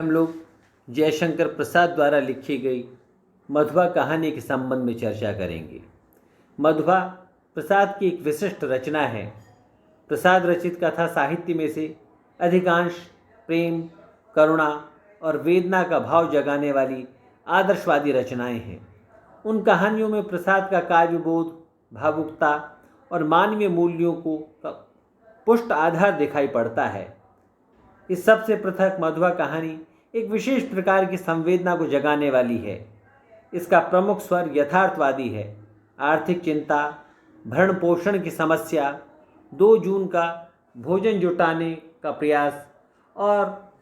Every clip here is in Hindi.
हम लोग जयशंकर प्रसाद द्वारा लिखी गई मधुबा कहानी के संबंध में चर्चा करेंगे। मधुबा प्रसाद की एक विशिष्ट रचना है। प्रसाद रचित कथा साहित्य में से अधिकांश प्रेम, करुणा और वेदना का भाव जगाने वाली आदर्शवादी रचनाएं हैं। उन कहानियों में प्रसाद का काव्यबोध, भावुकता और मानवीय मूल्यों को पुष्ट आधार दिखाई पड़ता है। इस सबसे पृथक मधुबा कहानी एक विशेष प्रकार की संवेदना को जगाने वाली है। इसका प्रमुख स्वर यथार्थवादी है। आर्थिक चिंता, भरण पोषण की समस्या, 2 जून का भोजन जुटाने का प्रयास और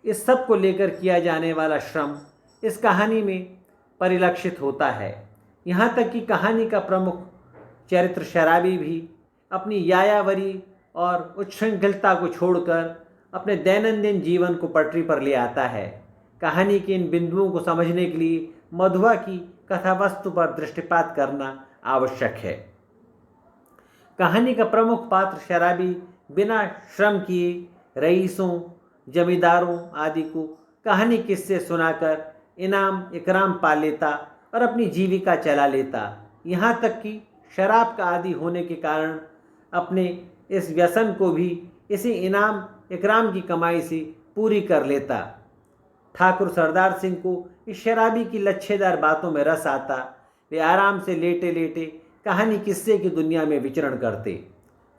इस सब को लेकर किया जाने वाला श्रम इस कहानी में परिलक्षित होता है। यहाँ तक कि कहानी का प्रमुख चरित्र शराबी भी अपनी यायावरी और उच्छृंखलता को छोड़कर अपने दैनंदिन जीवन को पटरी पर ले आता है। कहानी के इन बिंदुओं को समझने के लिए मधुबा की कथावस्तु पर दृष्टिपात करना आवश्यक है। कहानी का प्रमुख पात्र शराबी बिना श्रम किए रईसों, जमींदारों आदि को कहानी किस्से सुनाकर इनाम इकराम पा लेता और अपनी जीविका चला लेता। यहाँ तक कि शराब का आदी होने के कारण अपने इस व्यसन को भी इसी इनाम इकराम की कमाई से पूरी कर लेता। ठाकुर सरदार सिंह को इस शराबी की लच्छेदार बातों में रस आता। वे आराम से लेटे लेटे कहानी किस्से की दुनिया में विचरण करते।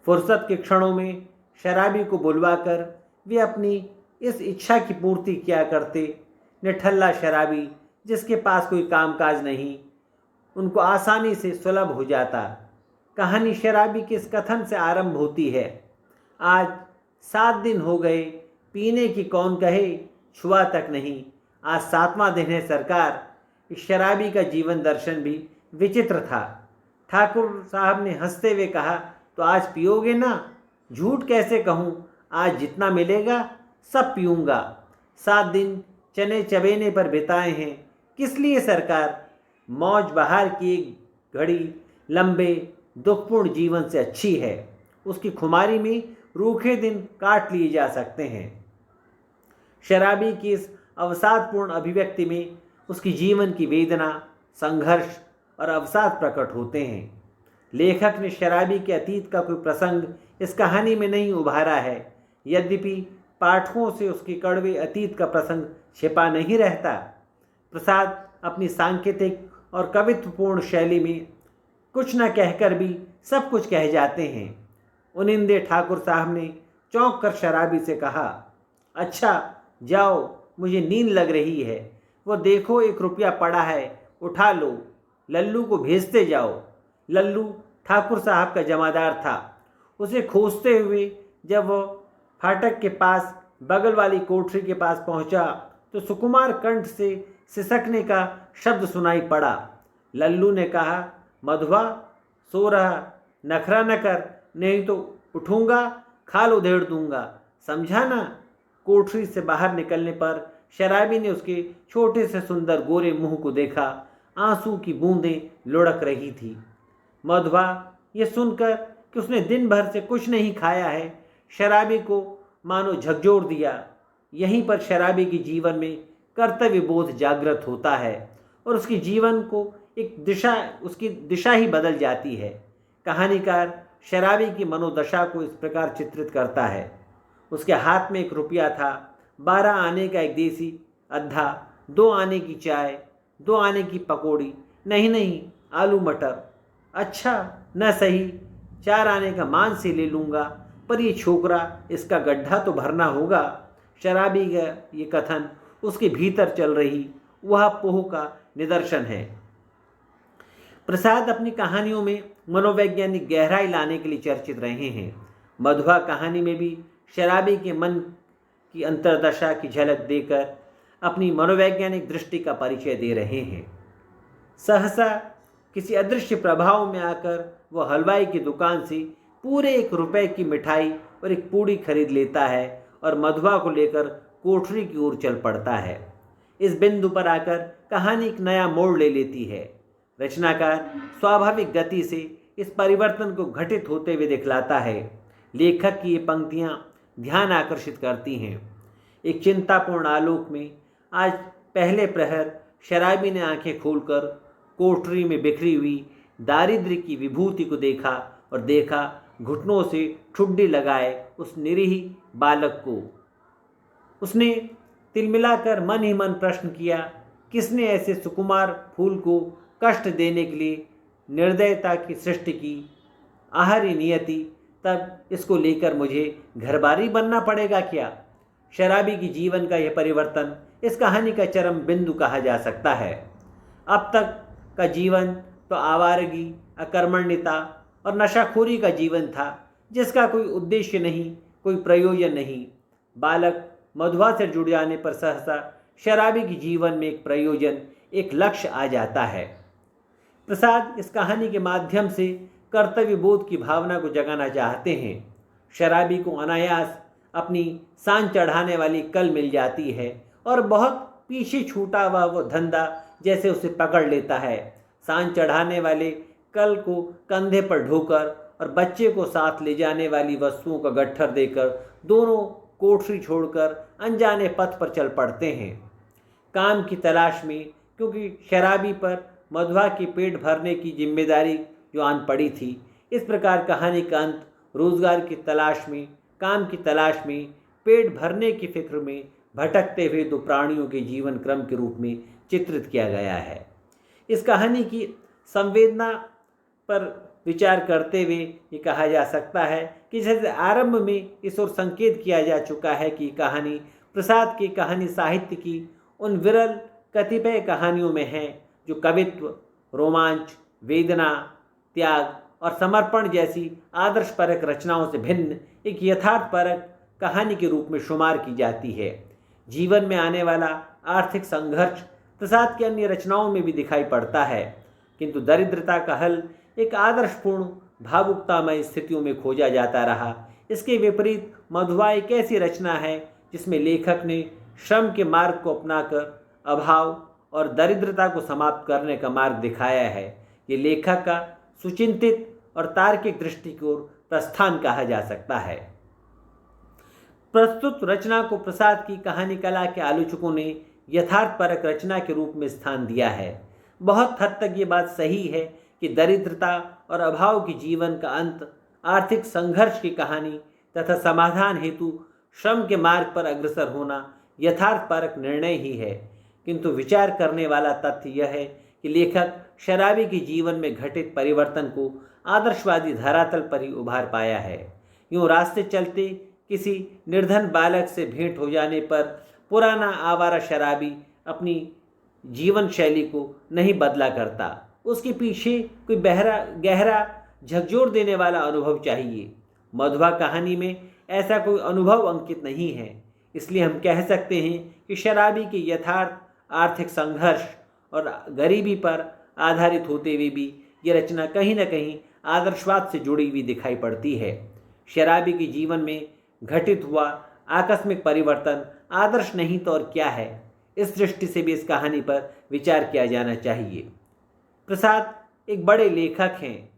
फुर्सत के क्षणों में शराबी को बुलवाकर वे अपनी इस इच्छा की पूर्ति किया करते। निठल्ला शराबी जिसके पास कोई कामकाज नहीं, उनको आसानी से सुलभ हो जाता। कहानी शराबी के इस कथन से आरंभ होती है, आज 7 दिन हो गए, पीने की कौन कहे, छुआ तक नहीं। आज 7वां दिन है सरकार। इस शराबी का जीवन दर्शन भी विचित्र था। ठाकुर साहब ने हंसते हुए कहा, तो आज पियोगे ना? झूठ कैसे कहूँ, आज जितना मिलेगा सब पीऊँगा। 7 दिन चने चबेने पर बिताए हैं। किस लिए सरकार? मौज बहार की एक घड़ी लंबे दुखपूर्ण जीवन से अच्छी है। उसकी खुमारी में रूखे दिन काट लिए जा सकते हैं। शराबी की इस अवसादपूर्ण अभिव्यक्ति में उसकी जीवन की वेदना, संघर्ष और अवसाद प्रकट होते हैं। लेखक ने शराबी के अतीत का कोई प्रसंग इस कहानी में नहीं उभारा है। यद्यपि पाठकों से उसके कड़वे अतीत का प्रसंग छिपा नहीं रहता। प्रसाद अपनी सांकेतिक और कवित्वपूर्ण शैली में कुछ न कहकर भी सब कुछ कह जाते हैं। उनिंदे ठाकुर साहब ने चौंक कर शराबी से कहा, अच्छा जाओ, मुझे नींद लग रही है। वो देखो 1 रुपया पड़ा है, उठा लो, लल्लू को भेजते जाओ। लल्लू ठाकुर साहब का जमादार था। उसे खोजते हुए जब वो फाटक के पास बगल वाली कोठरी के पास पहुंचा तो सुकुमार कंठ से सिसकने का शब्द सुनाई पड़ा। लल्लू ने कहा, मधुबा सो रहा, नखरा न कर, नहीं तो उठूंगा, खाल उधेड़ दूंगा, समझा ना? कोठरी से बाहर निकलने पर शराबी ने उसके छोटे से सुंदर गोरे मुंह को देखा। आंसू की बूंदें लुढ़क रही थी। मधुबा ये सुनकर कि उसने दिन भर से कुछ नहीं खाया है, शराबी को मानो झकझोर दिया। यहीं पर शराबी के जीवन में कर्तव्य बोध जागृत होता है और उसकी जीवन को उसकी दिशा ही बदल जाती है। कहानीकार शराबी की मनोदशा को इस प्रकार चित्रित करता है, उसके हाथ में 1 रुपया था, 12 आने का एक देसी अद्धा, 2 आने की चाय, 2 आने की पकौड़ी, नहीं आलू मटर, अच्छा न सही 4 आने का मांस ही ले लूँगा, पर ये छोकरा, इसका गड्ढा तो भरना होगा। शराबी का ये कथन उसके भीतर चल रही वह पोह का निदर्शन है। प्रसाद अपनी कहानियों में मनोवैज्ञानिक गहराई लाने के लिए चर्चित रहे हैं। मधुबा कहानी में भी शराबी के मन की अंतर्दशा की झलक देकर अपनी मनोवैज्ञानिक दृष्टि का परिचय दे रहे हैं। सहसा किसी अदृश्य प्रभाव में आकर वह हलवाई की दुकान से पूरे 1 रुपये की मिठाई और एक पूड़ी खरीद लेता है और मधुबा को लेकर कोठरी की ओर चल पड़ता है। इस बिंदु पर आकर कहानी एक नया मोड़ ले लेती है। रचनाकार स्वाभाविक गति से इस परिवर्तन को घटित होते हुए दिखलाता है। लेखक की ये पंक्तियाँ ध्यान आकर्षित करती हैं। एक चिंतापूर्ण आलोक में आज पहले प्रहर शराबी ने आंखें खोलकर कोठरी में बिखरी हुई दारिद्र्य की विभूति को देखा और देखा घुटनों से ठुड्डी लगाए उस निरीह बालक को। उसने तिलमिलाकर मन ही मन प्रश्न किया, किसने ऐसे सुकुमार फूल को कष्ट देने के लिए निर्दयता की सृष्टि की? आहारी नियति, तब इसको लेकर मुझे घरबारी बनना पड़ेगा क्या? शराबी की जीवन का यह परिवर्तन इस कहानी का चरम बिंदु कहा जा सकता है। अब तक का जीवन तो आवारगी, अकर्मण्यता और नशाखोरी का जीवन था, जिसका कोई उद्देश्य नहीं, कोई प्रयोजन नहीं। बालक मधुआ से जुड़ जाने पर सहसा शराबी के जीवन में एक प्रयोजन, एक लक्ष्य आ जाता है। प्रसाद इस कहानी के माध्यम से कर्तव्य बोध की भावना को जगाना चाहते हैं। शराबी को अनायास अपनी सांड चढ़ाने वाली कल मिल जाती है और बहुत पीछे छूटा हुआ वो धंधा जैसे उसे पकड़ लेता है। सांड चढ़ाने वाले कल को कंधे पर ढोकर और बच्चे को साथ ले जाने वाली वस्तुओं का गट्ठर देकर दोनों कोठरी छोड़कर अनजाने पथ पर चल पड़ते हैं काम की तलाश में, क्योंकि शराबी पर मधुआ के पेट भरने की जिम्मेदारी जो आन पड़ी थी। इस प्रकार कहानी का अंत रोजगार की तलाश में, काम की तलाश में, पेट भरने की फिक्र में भटकते हुए दो प्राणियों के जीवन क्रम के रूप में चित्रित किया गया है। इस कहानी की संवेदना पर विचार करते हुए ये कहा जा सकता है कि जैसे आरंभ में इस ओर संकेत किया जा चुका है कि कहानी प्रसाद की कहानी साहित्य की उन विरल कतिपय कहानियों में है जो कवित्व, रोमांच, वेदना, त्याग और समर्पण जैसी आदर्शपरक रचनाओं से भिन्न एक यथार्थपरक कहानी के रूप में शुमार की जाती है। जीवन में आने वाला आर्थिक संघर्ष प्रसाद की अन्य रचनाओं में भी दिखाई पड़ता है, किंतु दरिद्रता का हल एक आदर्शपूर्ण भावुकतामय स्थितियों में खोजा जाता रहा। इसके विपरीत मधुआ एक ऐसी रचना है जिसमें लेखक ने श्रम के मार्ग को अपनाकर अभाव और दरिद्रता को समाप्त करने का मार्ग दिखाया है। ये लेखक का सुचिंतित और तार्किक दृष्टि की ओर प्रस्थान कहा जा सकता है। प्रस्तुत रचना को प्रसाद की कहानी कला के आलोचकों ने यथार्थपरक रचना के रूप में स्थान दिया है। बहुत हद तक ये बात सही है कि दरिद्रता और अभाव के जीवन का अंत आर्थिक संघर्ष की कहानी तथा समाधान हेतु श्रम के मार्ग पर अग्रसर होना यथार्थपरक निर्णय ही है, किंतु विचार करने वाला तथ्य यह है कि लेखक शराबी के जीवन में घटित परिवर्तन को आदर्शवादी धरातल पर ही उभार पाया है। यूँ रास्ते चलते किसी निर्धन बालक से भेंट हो जाने पर पुराना आवारा शराबी अपनी जीवन शैली को नहीं बदला करता, उसके पीछे कोई गहरा झकझोर देने वाला अनुभव चाहिए। मधुआ कहानी में ऐसा कोई अनुभव अंकित नहीं है, इसलिए हम कह सकते हैं कि शराबी के यथार्थ आर्थिक संघर्ष और गरीबी पर आधारित होते हुए भी ये रचना कहीं न कहीं आदर्शवाद से जुड़ी हुई दिखाई पड़ती है। शराबी के जीवन में घटित हुआ आकस्मिक परिवर्तन आदर्श नहीं तो और क्या है, इस दृष्टि से भी इस कहानी पर विचार किया जाना चाहिए। प्रसाद एक बड़े लेखक हैं,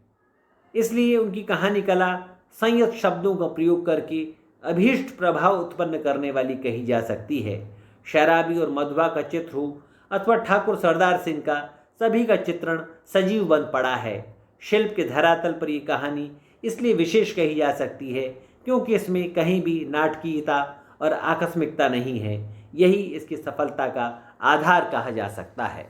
इसलिए उनकी कहानी कला संयत शब्दों का प्रयोग करके अभीष्ट प्रभाव उत्पन्न करने वाली कही जा सकती है। शराबी और मधुआ का चित्र हो अथवा ठाकुर सरदार सिंह का, सभी का चित्रण सजीव बन पड़ा है। शिल्प के धरातल पर ये कहानी इसलिए विशेष कही जा सकती है क्योंकि इसमें कहीं भी नाटकीयता और आकस्मिकता नहीं है। यही इसकी सफलता का आधार कहा जा सकता है।